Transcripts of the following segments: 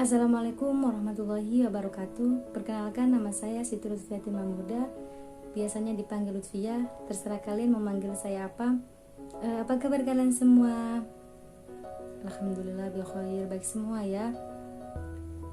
Assalamualaikum warahmatullahi wabarakatuh. Perkenalkan, nama saya Siti Lutfia Timamurda, biasanya dipanggil Lutfia. Terserah kalian mau manggil saya apa. Apa kabar kalian semua? Alhamdulillah bikhair, baik semua ya.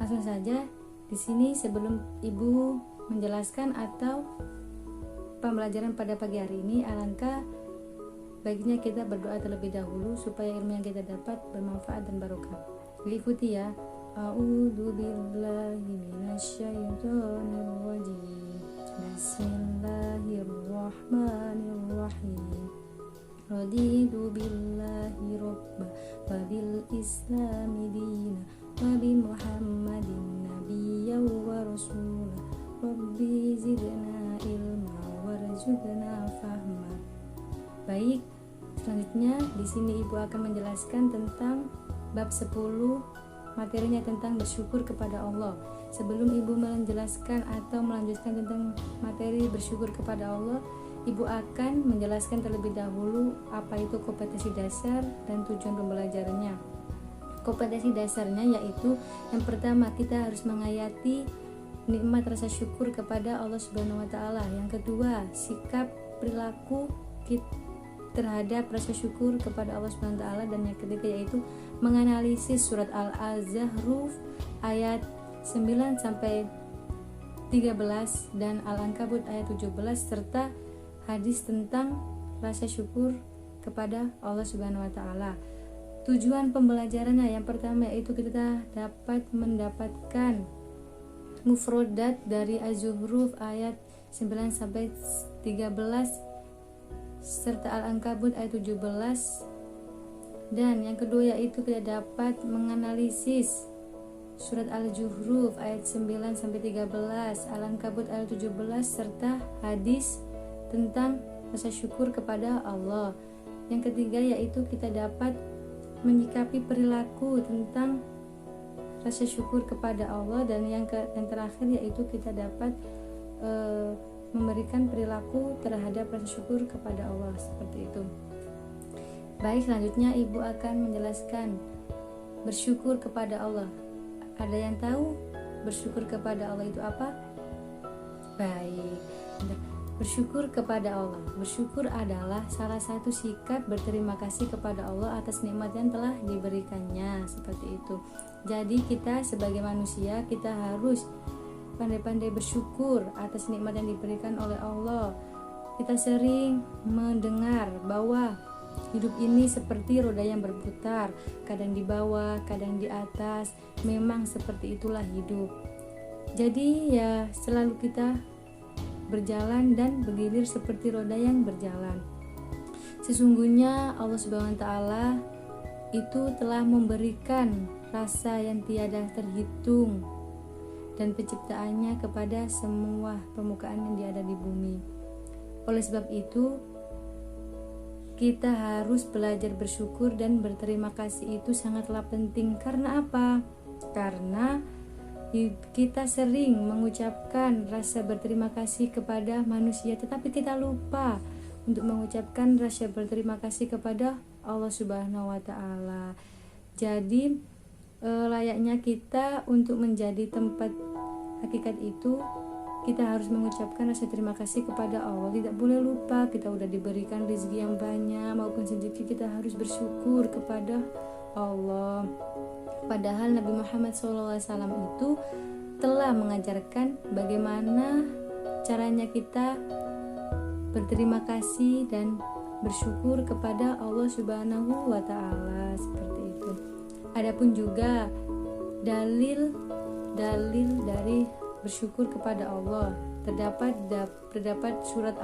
Langsung saja di sini sebelum ibu menjelaskan atau pembelajaran pada pagi hari ini, alangkah baiknya kita berdoa terlebih dahulu supaya ilmu yang kita dapat bermanfaat dan barokah. Ikuti ya. A'udzu billahi minasyaitonir rajim. Bismillahirrahmanirrahim. Raditu billahi rabba wa bil islami dina wa bi Muhammadin nabiyyan wa rasula. Rabbi zidna ilma warzuqna fahma. Baik, selanjutnya di sini ibu akan menjelaskan tentang bab 10, materinya tentang bersyukur kepada Allah. Sebelum ibu menjelaskan atau melanjutkan tentang materi bersyukur kepada Allah, ibu akan menjelaskan terlebih dahulu apa itu kompetensi dasar dan tujuan pembelajarannya. Kompetensi dasarnya yaitu yang pertama, kita harus menghayati nikmat rasa syukur kepada Allah Subhanahu wa taala. Yang kedua, sikap perilaku kita terhadap rasa syukur kepada Allah Subhanahu wa taala, dan yang ketiga yaitu menganalisis surat Al-Zukhruf ayat 9 sampai 13 dan Al-Ankabut ayat 17 serta hadis tentang rasa syukur kepada Allah Subhanahu wa taala. Tujuan pembelajarannya yang pertama yaitu kita dapat mendapatkan mufrodat dari Az-Zukhruf ayat 9 sampai 13 serta Al-Ankabut ayat 17, dan yang kedua yaitu kita dapat menganalisis surat Al-Zukhruf ayat 9 sampai 13, Al-Ankabut ayat 17 serta hadis tentang rasa syukur kepada Allah. Yang ketiga yaitu kita dapat menyikapi perilaku tentang rasa syukur kepada Allah, dan yang terakhir yaitu kita dapat memberikan perilaku terhadap rasa syukur kepada Allah, seperti itu. Baik, selanjutnya ibu akan menjelaskan bersyukur kepada Allah. Ada yang tahu bersyukur kepada Allah itu apa? Baik, bersyukur kepada Allah. Bersyukur adalah salah satu sikap berterima kasih kepada Allah atas nikmat yang telah diberikannya, seperti itu. Jadi kita sebagai manusia kita harus pandai-pandai bersyukur atas nikmat yang diberikan oleh Allah. Kita sering mendengar bahwa hidup ini seperti roda yang berputar, kadang di bawah, kadang di atas. Memang seperti itulah hidup. Jadi ya selalu kita berjalan dan bergilir seperti roda yang berjalan. Sesungguhnya Allah Subhanahu wa taala itu telah memberikan rasa yang tiada terhitung dan penciptaannya kepada semua permukaan yang ada di bumi. Oleh sebab itu, kita harus belajar bersyukur dan berterima kasih. Itu sangatlah penting. Karena apa? Karena kita sering mengucapkan rasa berterima kasih kepada manusia, tetapi kita lupa untuk mengucapkan rasa berterima kasih kepada Allah Subhanahu wa taala. Jadi layaknya kita untuk menjadi tempat hakikat itu, kita harus mengucapkan rasa terima kasih kepada Allah. Tidak boleh lupa, kita udah diberikan rezeki yang banyak maupun sedikit, kita harus bersyukur kepada Allah. Padahal Nabi Muhammad SAW itu telah mengajarkan bagaimana caranya kita berterima kasih dan bersyukur kepada Allah Subhanahu wa taala, seperti itu. Adapun juga dalil dari bersyukur kepada Allah terdapat surat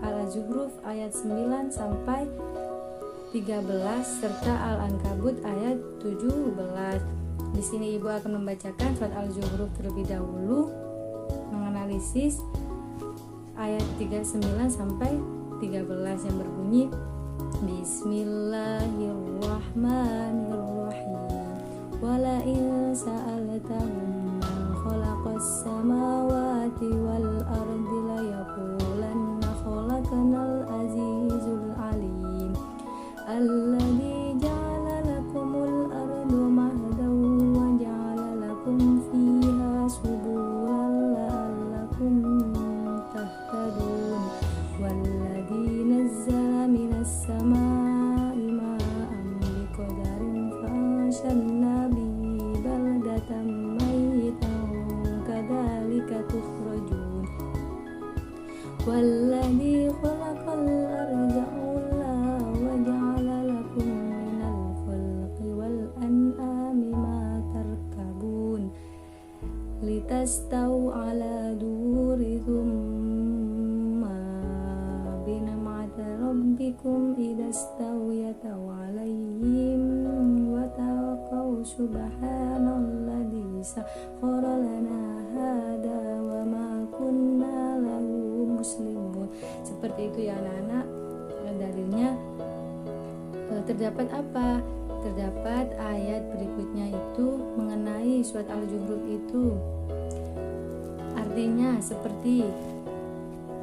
Al-Zukhruf ayat 9 sampai 13 serta Al-Ankabut ayat 17. Di sini ibu akan membacakan surat Al-Zukhruf terlebih dahulu, menganalisis ayat 39 sampai 13 yang berbunyi Bismillahirrahmanirrahim. Wala in sa'altahum man khalaqas samawati wal ardi la yaqulanna khalaqnal azizul alim alladzi ja'ala lakumul arda mahdan wa ja'ala السماء ماء بقدر فأنشرنا به بلدة ميتا كذلك تخرجون والذي خلق الأرض أولا وجعل لكم من الفلك والأنعام ما تركبون لتستووا على ظهور ثم بنعمة ربكم إذا استويت عليهم وتوكلوا سبحان الذي سخر لنا هذا وما كنا له muslimun. Seperti itu ya anak-anak. Dalilnya terdapat apa? Terdapat ayat berikutnya itu mengenai surat Al-Zukhruf itu. Artinya seperti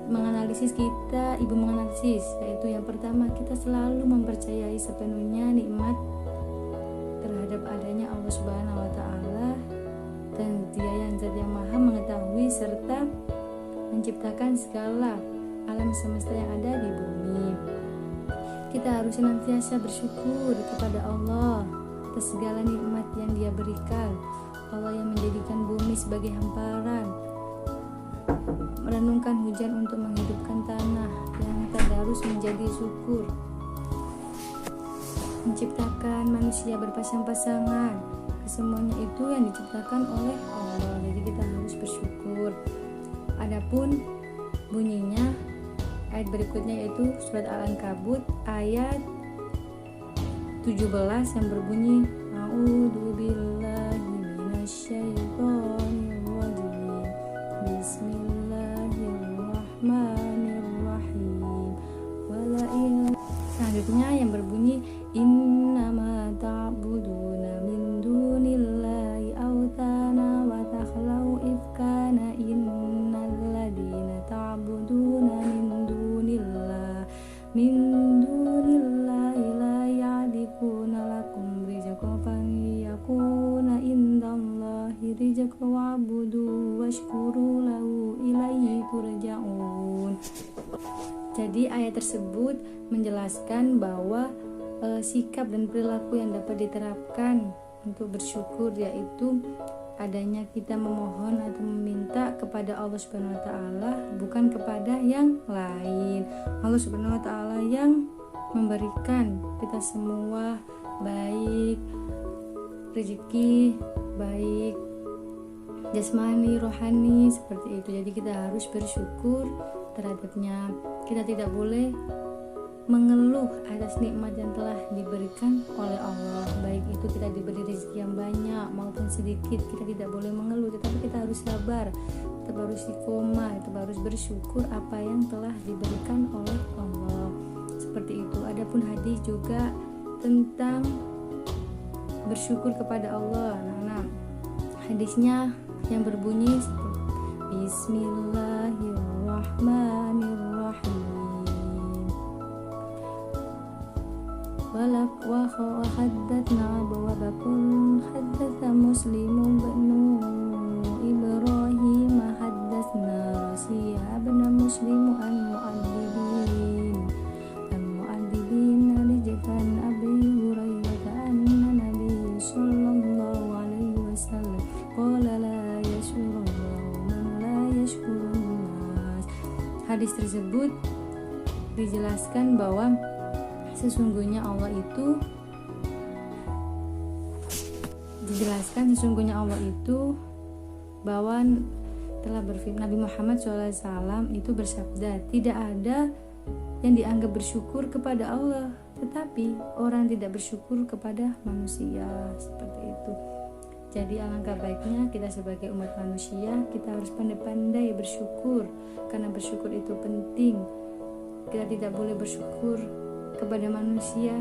menganalisis kita, ibu menganalisis, yaitu yang pertama kita selalu mempercayai sepenuhnya nikmat terhadap adanya Allah Subhanahu wa taala dan Dia yang Maha mengetahui serta menciptakan segala alam semesta yang ada di bumi. Kita harus senantiasa bersyukur kepada Allah atas segala nikmat yang Dia berikan. Allah yang menjadikan bumi sebagai hamparan, merenungkan hujan untuk menghidupkan tanah, yang tadarus menjadi syukur, menciptakan manusia berpasang-pasangan. Semuanya itu yang diciptakan oleh Allah. Jadi kita harus bersyukur. Adapun bunyinya ayat berikutnya yaitu surat Al-Ankabut ayat 17 yang berbunyi A'udzubillahi minasyaitonir rajim. Bismillahirrahmanirrahim. Selanjutnya yang berbunyi innama ta'buduna min dunillahi autana wa takhlau ifkana innal ladina ta'buduna min dunillahi la ya'dikuna lakum rizqan fayakuna indallahi rizqan wa'budu washkuru lahu ilaihi turja'un. Jadi ayat tersebut menjelaskan bahwa sikap dan perilaku yang dapat diterapkan untuk bersyukur yaitu adanya kita memohon atau meminta kepada Allah Subhanahu wa taala, bukan kepada yang lain. Allah Subhanahu wa taala yang memberikan kita semua, baik rezeki, baik jasmani, rohani, seperti itu. Jadi kita harus bersyukur terhadapnya. Kita tidak boleh mengeluh atas nikmat yang telah diberikan oleh Allah, baik itu kita diberi rezeki yang banyak maupun sedikit. Kita tidak boleh mengeluh, tetapi kita harus sabar, tetap harus istiqomah, tetap harus bersyukur apa yang telah diberikan oleh Allah. Seperti itu. Adapun hadis juga tentang bersyukur kepada Allah. Nah, hadisnya yang berbunyi Bismillahirrahmanirrahim. Wa haddatna abawabakun haddatha muslimun banu Ibrahim haddathna Rasiyah bin muslimu an mu'adzibin rijkan Abi Hurairah anna Nabi sallallahu alaihi wasallam qala la yashkurullahu man la yashkurun nas. Hadis tersebut dijelaskan bahwa sesungguhnya Allah itu bahwa telah berfirman, Nabi Muhammad SAW itu bersabda, tidak ada yang dianggap bersyukur kepada Allah tetapi orang tidak bersyukur kepada manusia. Seperti itu. Jadi alangkah baiknya kita sebagai umat manusia, kita harus pandai-pandai bersyukur, karena bersyukur itu penting. Kita tidak boleh bersyukur kepada manusia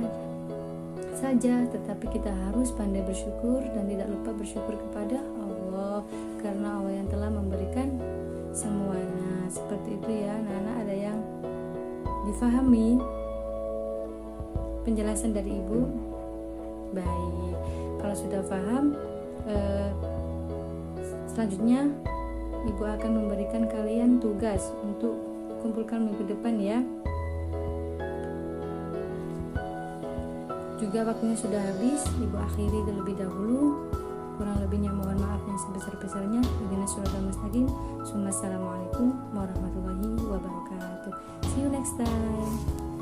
saja, tetapi kita harus pandai bersyukur dan tidak lupa bersyukur kepada Allah, karena Allah yang telah memberikan semuanya. Seperti itu ya anak-anak. Ada yang difahami penjelasan dari ibu? Baik, kalau sudah paham, selanjutnya ibu akan memberikan kalian tugas untuk kumpulkan minggu depan ya. Juga waktunya sudah habis, Ibu akhiri terlebih dahulu. Kurang lebihnya mohon maaf yang sebesar-besarnya. Ihdinas siratal mustaqim. Assalamualaikum warahmatullahi wabarakatuh. See you next time.